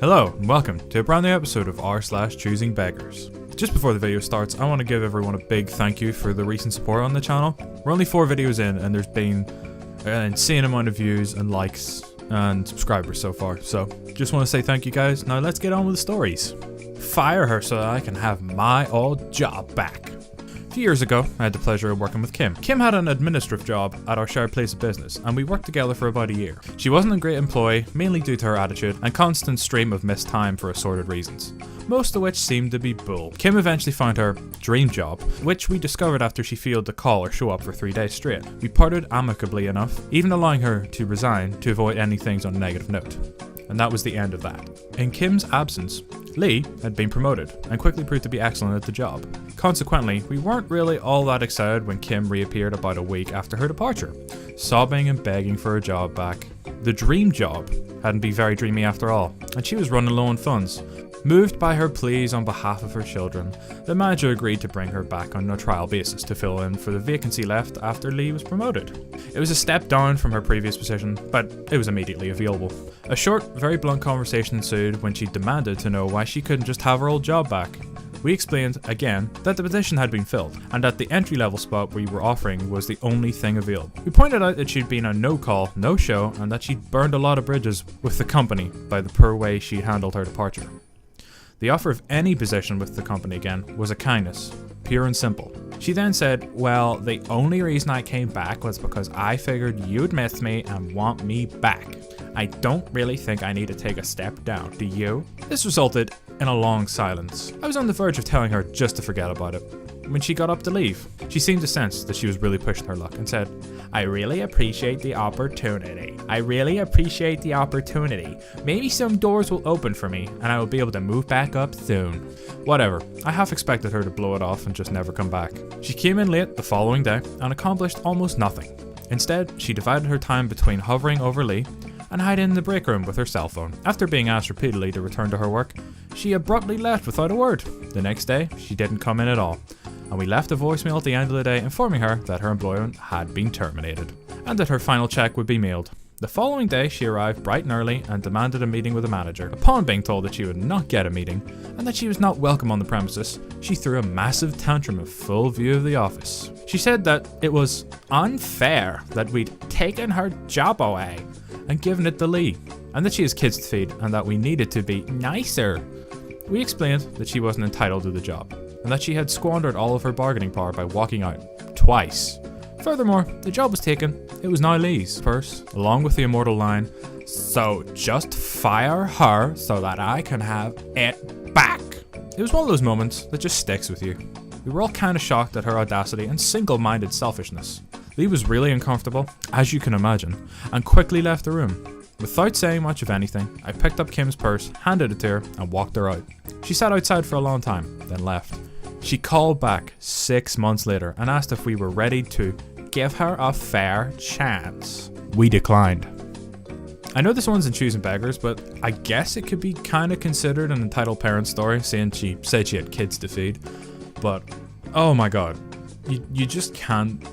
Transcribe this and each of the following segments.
Hello and welcome to a brand new episode of r/ChoosingBeggars. Just before the video starts, I want to give everyone a big thank you for the recent support on the channel. We're only 4 videos in and there's been an insane amount of views and likes and subscribers so far. So just want to say thank you guys. Now let's get on with the stories. Fire her so that I can have my old job back. A few years ago, I had the pleasure of working with Kim. Kim had an administrative job at our shared place of business, and we worked together for about a year. She wasn't a great employee, mainly due to her attitude and constant stream of missed time for assorted reasons, most of which seemed to be bull. Kim eventually found her dream job, which we discovered after she failed to call or show up for 3 days straight. We parted amicably enough, even allowing her to resign to avoid ending things on a negative note. And that was the end of that. In Kim's absence, Lee had been promoted and quickly proved to be excellent at the job. Consequently, we weren't really all that excited when Kim reappeared about a week after her departure, sobbing and begging for her job back. The dream job hadn't been very dreamy after all, and she was running low on funds. Moved by her pleas on behalf of her children, the manager agreed to bring her back on a trial basis to fill in for the vacancy left after Lee was promoted. It was a step down from her previous position, but it was immediately available. A short, very blunt conversation ensued when she demanded to know why she couldn't just have her old job back. We explained, again, that the position had been filled, and that the entry-level spot we were offering was the only thing available. We pointed out that she'd been a no-call, no-show, and that she'd burned a lot of bridges with the company by the poor way she'd handled her departure. The offer of any position with the company again was a kindness, pure and simple. She then said, well, the only reason I came back was because I figured you'd miss me and want me back. I don't really think I need to take a step down, do you? This resulted in a long silence. I was on the verge of telling her just to forget about it. When she got up to leave, she seemed to sense that she was really pushing her luck and said, I really appreciate the opportunity. Maybe some doors will open for me and I will be able to move back up soon. Whatever, I half expected her to blow it off and just never come back. She came in late the following day and accomplished almost nothing. Instead, she divided her time between hovering over Lee and hiding in the break room with her cell phone. After being asked repeatedly to return to her work, she abruptly left without a word. The next day, she didn't come in at all, and we left a voicemail at the end of the day informing her that her employment had been terminated, and that her final check would be mailed. The following day, she arrived bright and early and demanded a meeting with the manager. Upon being told that she would not get a meeting, and that she was not welcome on the premises, she threw a massive tantrum in full view of the office. She said that it was unfair that we'd taken her job away and given it to Lee, and that she has kids to feed and that we needed to be nicer. We explained that she wasn't entitled to the job, and that she had squandered all of her bargaining power by walking out twice. Furthermore, the job was taken. It was now Lee's purse, along with the immortal line, so just fire her so that I can have it back. It was one of those moments that just sticks with you. We were all kind of shocked at her audacity and single-minded selfishness. Lee was really uncomfortable, as you can imagine, and quickly left the room. Without saying much of anything, I picked up Kim's purse, handed it to her, and walked her out. She sat outside for a long time, then left. She called back 6 months later and asked if we were ready to give her a fair chance. We declined. I know this one's in Choosing Beggars, but I guess it could be kind of considered an entitled parent story, saying she said she had kids to feed. But, oh my god, you just can't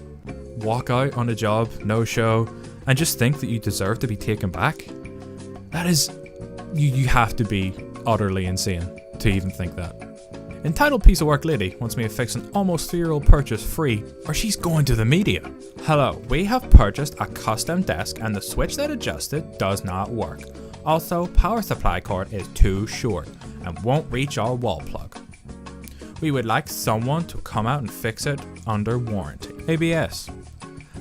walk out on a job, no show, and just think that you deserve to be taken back. That is, you have to be utterly insane to even think that. Entitled piece of work lady wants me to fix an almost 3-year-old purchase free, or she's going to the media. Hello, we have purchased a custom desk and the switch that adjusts it does not work. Also, power supply cord is too short and won't reach our wall plug. We would like someone to come out and fix it under warranty. ABS.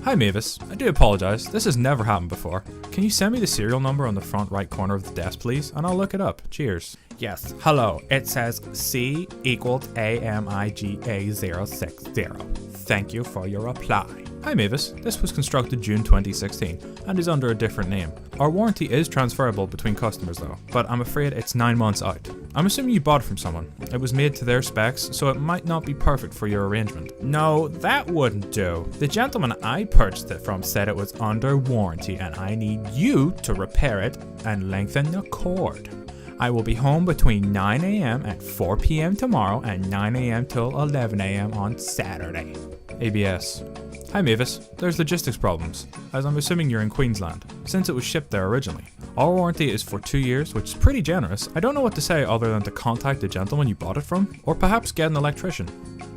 Hi Mavis, I do apologize, this has never happened before. Can you send me the serial number on the front right corner of the desk please, and I'll look it up. Cheers. Yes, hello, it says C equals AMIGA060. Thank you for your reply. Hi Mavis, this was constructed June 2016 and is under a different name. Our warranty is transferable between customers though, but I'm afraid it's 9 months out. I'm assuming you bought it from someone. It was made to their specs, so it might not be perfect for your arrangement. No, that wouldn't do. The gentleman I purchased it from said it was under warranty and I need you to repair it and lengthen the cord. I will be home between 9 a.m. and 4 p.m. tomorrow and 9 a.m. till 11 a.m. on Saturday. ABS. Hi Mavis, there's logistics problems, as I'm assuming you're in Queensland, since it was shipped there originally. Our warranty is for 2 years, which is pretty generous. I don't know what to say other than to contact the gentleman you bought it from, or perhaps get an electrician.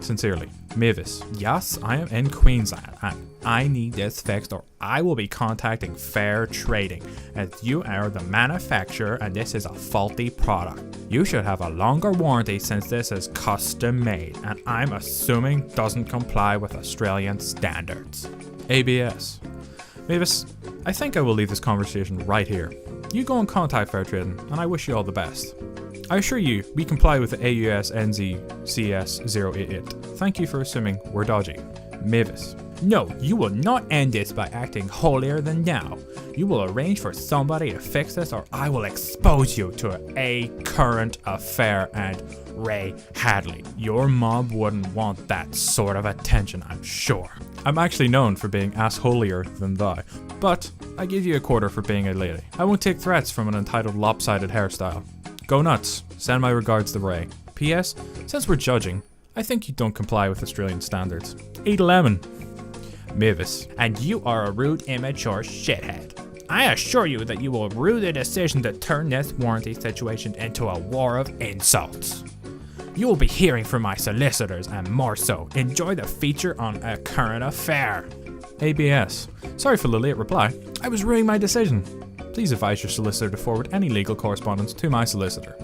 Sincerely, Mavis. Yes, I am in Queensland, and I need this fixed or I will be contacting Fair Trading, as you are the manufacturer and this is a faulty product. You should have a longer warranty since this is custom made, and I'm assuming doesn't comply with Australian standards. ABS. Mavis, I think I will leave this conversation right here. You go and contact Fair Trading, and I wish you all the best. I assure you, we comply with the AUS NZ CS 088. Thank you for assuming we're dodgy. Mavis. No, you will not end this by acting holier than thou. You will arrange for somebody to fix this or I will expose you to a current affair and Ray Hadley. Your mom wouldn't want that sort of attention, I'm sure. I'm actually known for being ass-holier than thou, but I give you a quarter for being a lady. I won't take threats from an entitled lopsided hairstyle. Go nuts. Send my regards to Ray. P.S. Since we're judging, I think you don't comply with Australian standards. Eat a lemon. Mavis. And you are a rude, immature shithead. I assure you that you will rue the decision to turn this warranty situation into a war of insults. You will be hearing from my solicitors and more so. Enjoy the feature on A Current Affair. ABS. Sorry for the late reply. I was ruining my decision. Please advise your solicitor to forward any legal correspondence to my solicitor.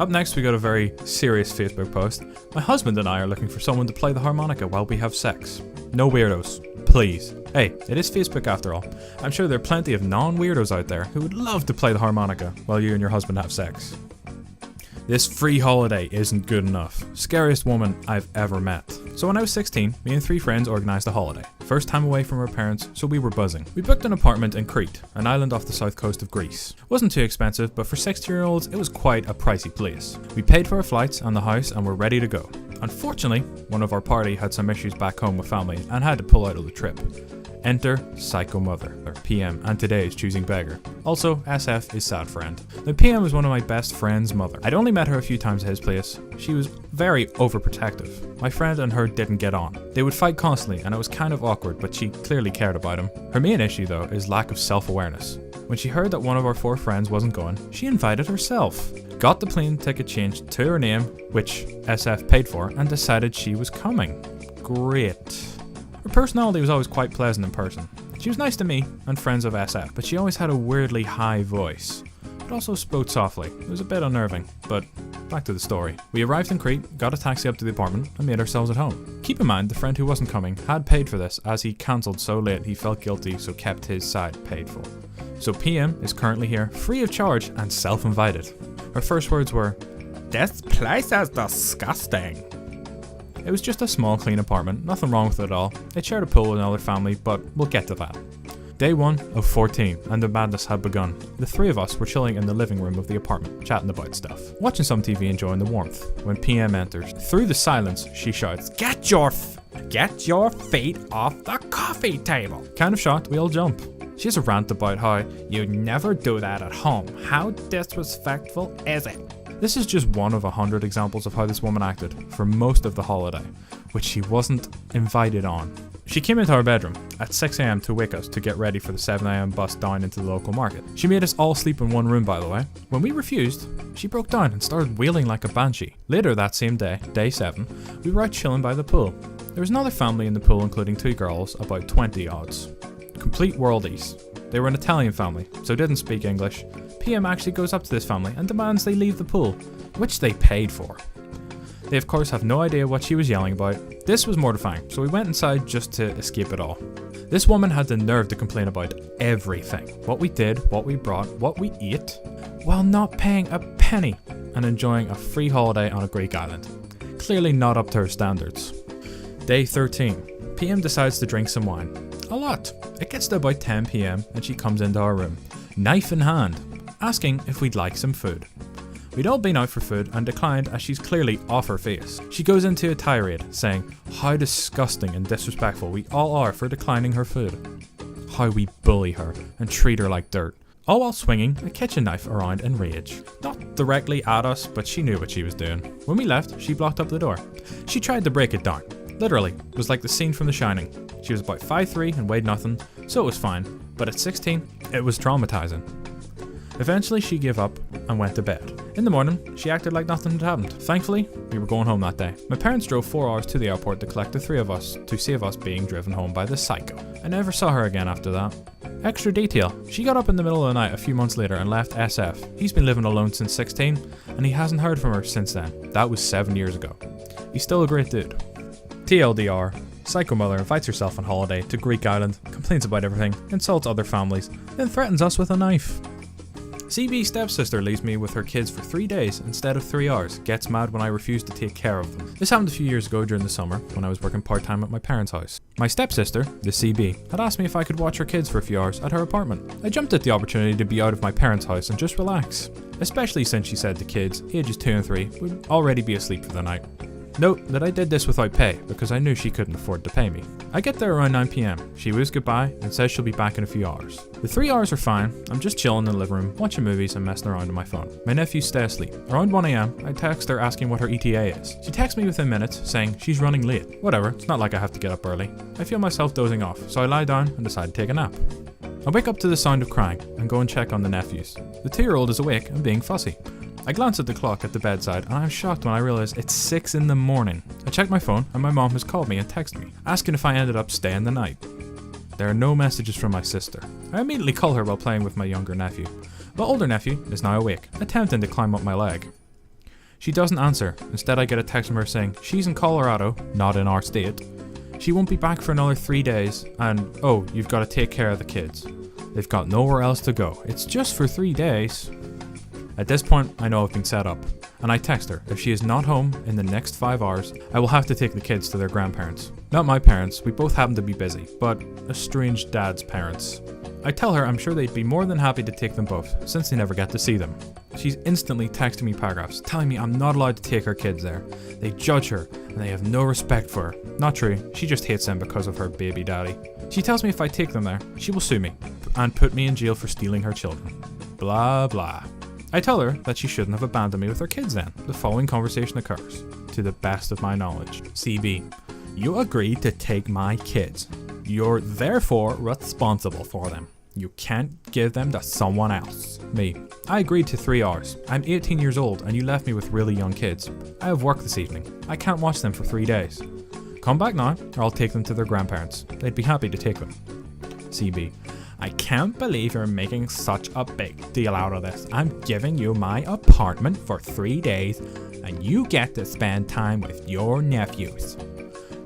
Up next, we got a very serious Facebook post. My husband and I are looking for someone to play the harmonica while we have sex. No weirdos, please. Hey, it is Facebook after all. I'm sure there are plenty of non-weirdos out there who would love to play the harmonica while you and your husband have sex. This free holiday isn't good enough. Scariest woman I've ever met. So when I was 16, me and 3 friends organised a holiday. First time away from our parents, so we were buzzing. We booked an apartment in Crete, an island off the south coast of Greece. Wasn't too expensive, but for 16-year-olds, it was quite a pricey place. We paid for our flights and the house and were ready to go. Unfortunately, one of our party had some issues back home with family and had to pull out of the trip. Enter Psycho Mother, or PM, and today is Choosing Beggar. Also, SF is Sad Friend. The PM was one of my best friend's mother. I'd only met her a few times at his place. She was very overprotective. My friend and her didn't get on. They would fight constantly and it was kind of awkward, but she clearly cared about him. Her main issue though is lack of self-awareness. When she heard that one of our 4 friends wasn't going, she invited herself. Got the plane ticket changed to her name, which SF paid for, and decided she was coming. Great. Her personality was always quite pleasant in person. She was nice to me and friends of SF, but she always had a weirdly high voice. It also spoke softly. It was a bit unnerving, but back to the story. We arrived in Crete, got a taxi up to the apartment, and made ourselves at home. Keep in mind, the friend who wasn't coming had paid for this, as he cancelled so late he felt guilty, so kept his side paid for. So PM is currently here, free of charge and self-invited. Her first words were, "This place is disgusting." It was just a small, clean apartment, nothing wrong with it at all. They shared a pool with another family, but we'll get to that. Day 1 of 14, and the madness had begun. The 3 of us were chilling in the living room of the apartment, chatting about stuff. Watching some TV, enjoying the warmth, when PM enters. Through the silence, she shouts, Get your feet off the coffee table." Kind of shocked, we all jump. She has a rant about how, "You never do that at home. How disrespectful is it?" This is just one of 100 examples of how this woman acted for most of the holiday, which she wasn't invited on. She came into our bedroom at 6 AM to wake us to get ready for the 7 AM bus down into the local market. She made us all sleep in one room, by the way. When we refused, she broke down and started wailing like a banshee. Later that same day, day 7, we were out chilling by the pool. There was another family in the pool, including 2 girls, about 20 odds. Complete worldies. They were an Italian family, so didn't speak English. PM actually goes up to this family and demands they leave the pool, which they paid for. They of course have no idea what she was yelling about. This was mortifying, so we went inside just to escape it all. This woman had the nerve to complain about everything. What we did, what we brought, what we ate, while not paying a penny and enjoying a free holiday on a Greek island. Clearly not up to her standards. Day 13. PM decides to drink some wine. A lot. It gets to about 10 PM and she comes into our room, knife in hand, asking if we'd like some food. We'd all been out for food and declined as she's clearly off her face. She goes into a tirade saying how disgusting and disrespectful we all are for declining her food. How we bully her and treat her like dirt. All while swinging a kitchen knife around in rage. Not directly at us, but she knew what she was doing. When we left, she blocked up the door. She tried to break it down. Literally, it was like the scene from The Shining. She was about 5'3" and weighed nothing, so it was fine, but at 16, it was traumatizing. Eventually, she gave up and went to bed. In the morning, she acted like nothing had happened. Thankfully, we were going home that day. My parents drove 4 hours to the airport to collect the 3 of us to save us being driven home by this psycho. I never saw her again after that. Extra detail, she got up in the middle of the night a few months later and left SF. He's been living alone since 16, and he hasn't heard from her since then. That was 7 years ago. He's still a great dude. TLDR, psycho mother invites herself on holiday to Greek island, complains about everything, insults other families, then threatens us with a knife. CB's stepsister leaves me with her kids for 3 days instead of 3 hours, gets mad when I refuse to take care of them. This happened a few years ago during the summer when I was working part-time at my parents' house. My stepsister, the CB, had asked me if I could watch her kids for a few hours at her apartment. I jumped at the opportunity to be out of my parents' house and just relax, especially since she said the kids, ages 2 and 3, would already be asleep for the night. Note that I did this without pay because I knew she couldn't afford to pay me. I get there around 9 PM. She waves goodbye and says she'll be back in a few hours. The 3 hours are fine. I'm just chilling in the living room, watching movies and messing around on my phone. My nephews stay asleep. Around 1 AM, I text her asking what her ETA is. She texts me within minutes saying she's running late. Whatever, it's not like I have to get up early. I feel myself dozing off, so I lie down and decide to take a nap. I wake up to the sound of crying and go and check on the nephews. The 2-year-old is awake and being fussy. I glance at the clock at the bedside and I'm shocked when I realize it's 6 in the morning. I check my phone and my mom has called me and texted me, asking if I ended up staying the night. There are no messages from my sister. I immediately call her while playing with my younger nephew. My older nephew is now awake, attempting to climb up my leg. She doesn't answer. Instead, I get a text from her saying she's in Colorado, not in our state. She won't be back for another 3 days and, oh, you've got to take care of the kids. They've got nowhere else to go. It's just for 3 days. At this point, I know I've been set up, and I text her. If she is not home in the next 5 hours, I will have to take the kids to their grandparents. Not my parents, we both happen to be busy, but estranged dad's parents. I tell her I'm sure they'd be more than happy to take them both, since they never get to see them. She's instantly texting me paragraphs, telling me I'm not allowed to take her kids there. They judge her, and they have no respect for her. Not true, she just hates them because of her baby daddy. She tells me if I take them there, she will sue me, and put me in jail for stealing her children. Blah blah. I tell her that she shouldn't have abandoned me with her kids then. The following conversation occurs. To the best of my knowledge. CB, you agreed to take my kids. You're therefore responsible for them. You can't give them to someone else. Me, I agreed to 3 hours. I'm 18 years old and you left me with really young kids. I have work this evening. I can't watch them for 3 days. Come back now or I'll take them to their grandparents. They'd be happy to take them. CB, I can't believe you're making such a big deal out of this. I'm giving you my apartment for 3 days and you get to spend time with your nephews.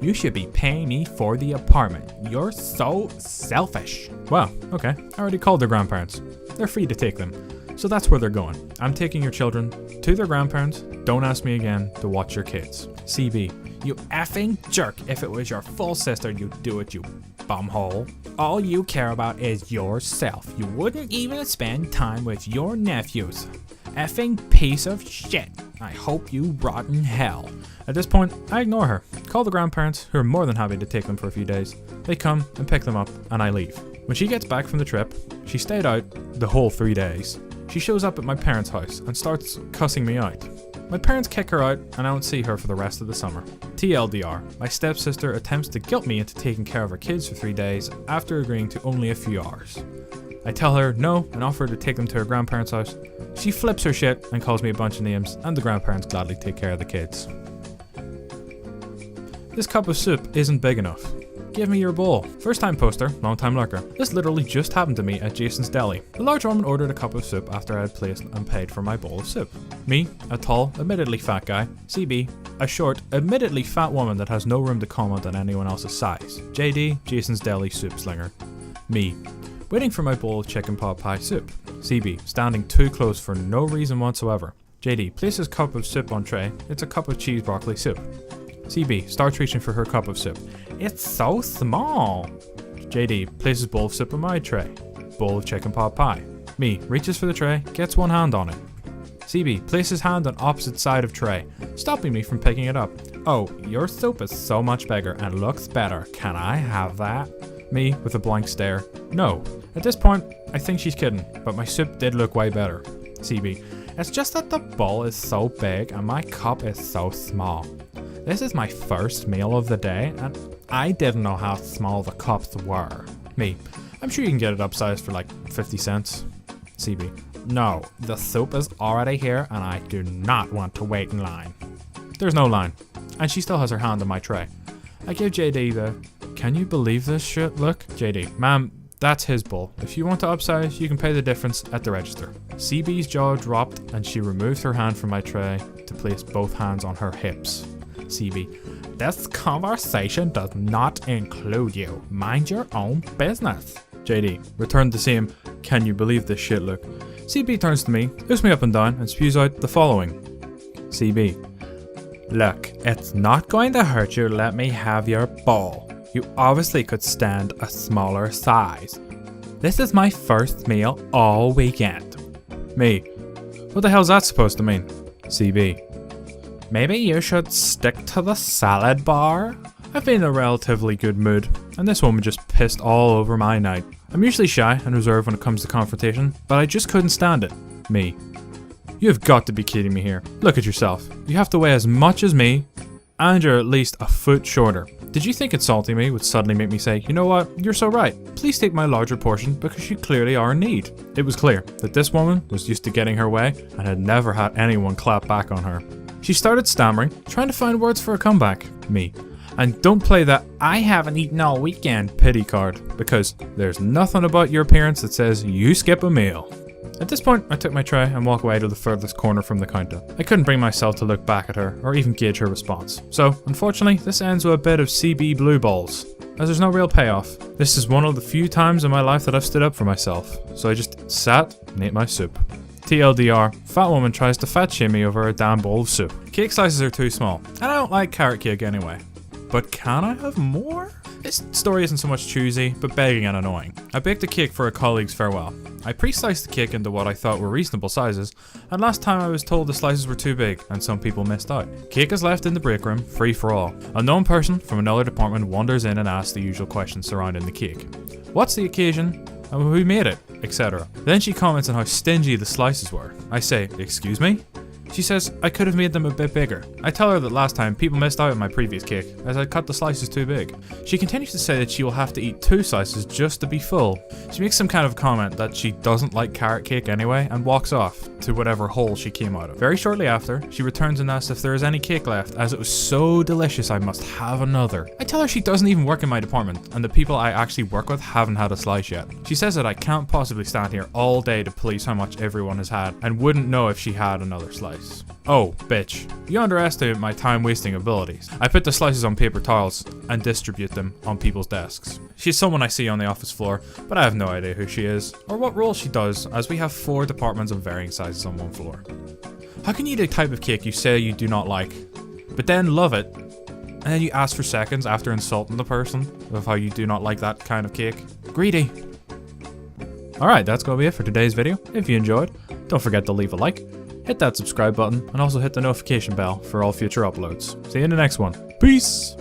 You should be paying me for the apartment. You're so selfish. Well, okay. I already called their grandparents. They're free to take them. So that's where they're going. I'm taking your children to their grandparents. Don't ask me again to watch your kids. CB, you effing jerk. If it was your full sister, you'd do it, you bumhole. All you care about is yourself. You wouldn't even spend time with your nephews. Effing piece of shit. I hope you rot in hell. At this point, I ignore her. Call the grandparents, who are more than happy to take them for a few days. They come and pick them up, and I leave. When she gets back from the trip, she stayed out the whole 3 days. She shows up at my parents' house and starts cussing me out. My parents kick her out and I don't see her for the rest of the summer. TLDR, my stepsister attempts to guilt me into taking care of her kids for 3 days after agreeing to only a few hours. I tell her no and offer to take them to her grandparents' house. She flips her shit and calls me a bunch of names and the grandparents gladly take care of the kids. This cup of soup isn't big enough. Give me your bowl. First time poster, long time lurker. This literally just happened to me at Jason's Deli. The large woman ordered a cup of soup after I had placed and paid for my bowl of soup. Me, a tall, admittedly fat guy. CB, a short, admittedly fat woman that has no room to comment on anyone else's size. JD, Jason's Deli soup slinger. Me, waiting for my bowl of chicken pot pie soup. CB, standing too close for no reason whatsoever. JD, places cup of soup on tray. It's a cup of cheese broccoli soup. CB starts reaching for her cup of soup. It's so small. JD places bowl of soup on my tray. Bowl of chicken pot pie. Me reaches for the tray, gets one hand on it. CB places hand on opposite side of tray, stopping me from picking it up. Oh, your soup is so much bigger and looks better. Can I have that? Me with a blank stare. No. At this point, I think she's kidding, but my soup did look way better. CB, it's just that the bowl is so big and my cup is so small. This is my first meal of the day, and I didn't know how small the cups were. Me, I'm sure you can get it upsized for like 50 cents. CB, no, the soup is already here and I do not want to wait in line. There's no line, and she still has her hand on my tray. I give JD the, can you believe this shit look? JD, ma'am, that's his bowl. If you want to upsize, you can pay the difference at the register. CB's jaw dropped and she removed her hand from my tray to place both hands on her hips. CB, this conversation does not include you. Mind your own business. JD, return the same, can you believe this shit look? CB turns to me, looks me up and down, and spews out the following. CB, look, it's not going to hurt you, let me have your bowl. You obviously could stand a smaller size. This is my first meal all weekend. Me, what the hell's that supposed to mean? CB, maybe you should stick to the salad bar? I've been in a relatively good mood, and this woman just pissed all over my night. I'm usually shy and reserved when it comes to confrontation, but I just couldn't stand it. Me, you've got to be kidding me here. Look at yourself. You have to weigh as much as me, and you're at least a foot shorter. Did you think insulting me would suddenly make me say, you know what, you're so right, please take my larger portion because you clearly are in need? It was clear that this woman was used to getting her way and had never had anyone clap back on her. She started stammering, trying to find words for a comeback. Me, and don't play that I haven't eaten all weekend pity card, because there's nothing about your appearance that says you skip a meal. At this point, I took my tray and walked away to the furthest corner from the counter. I couldn't bring myself to look back at her or even gauge her response. So, unfortunately, this ends with a bit of CB blue balls, as there's no real payoff. This is one of the few times in my life that I've stood up for myself, so I just sat and ate my soup. TLDR, fat woman tries to fat shame me over a damn bowl of soup. Cake slices are too small, and I don't like carrot cake anyway. But can I have more? This story isn't so much choosy, but begging and annoying. I baked a cake for a colleague's farewell. I pre-sliced the cake into what I thought were reasonable sizes, and last time I was told the slices were too big, and some people missed out. Cake is left in the break room, free for all. A known person from another department wanders in and asks the usual questions surrounding the cake. What's the occasion? And who made it? Etc. Then she comments on how stingy the slices were. I say, excuse me? She says I could have made them a bit bigger. I tell her that last time people missed out on my previous cake as I cut the slices too big. She continues to say that she will have to eat 2 slices just to be full. She makes some kind of comment that she doesn't like carrot cake anyway and walks off to whatever hole she came out of. Very shortly after, she returns and asks if there is any cake left as it was so delicious I must have another. I tell her she doesn't even work in my department and the people I actually work with haven't had a slice yet. She says that I can't possibly stand here all day to police how much everyone has had and wouldn't know if she had another slice. Oh, bitch. You underestimate my time-wasting abilities. I put the slices on paper towels and distribute them on people's desks. She's someone I see on the office floor, but I have no idea who she is or what role she does, as we have 4 departments of varying sizes on one floor. How can you eat a type of cake you say you do not like, but then love it, and then you ask for seconds after insulting the person of how you do not like that kind of cake? Greedy. Alright, that's gonna be it for today's video. If you enjoyed, don't forget to leave a like, hit that subscribe button, and also hit the notification bell for all future uploads. See you in the next one. Peace!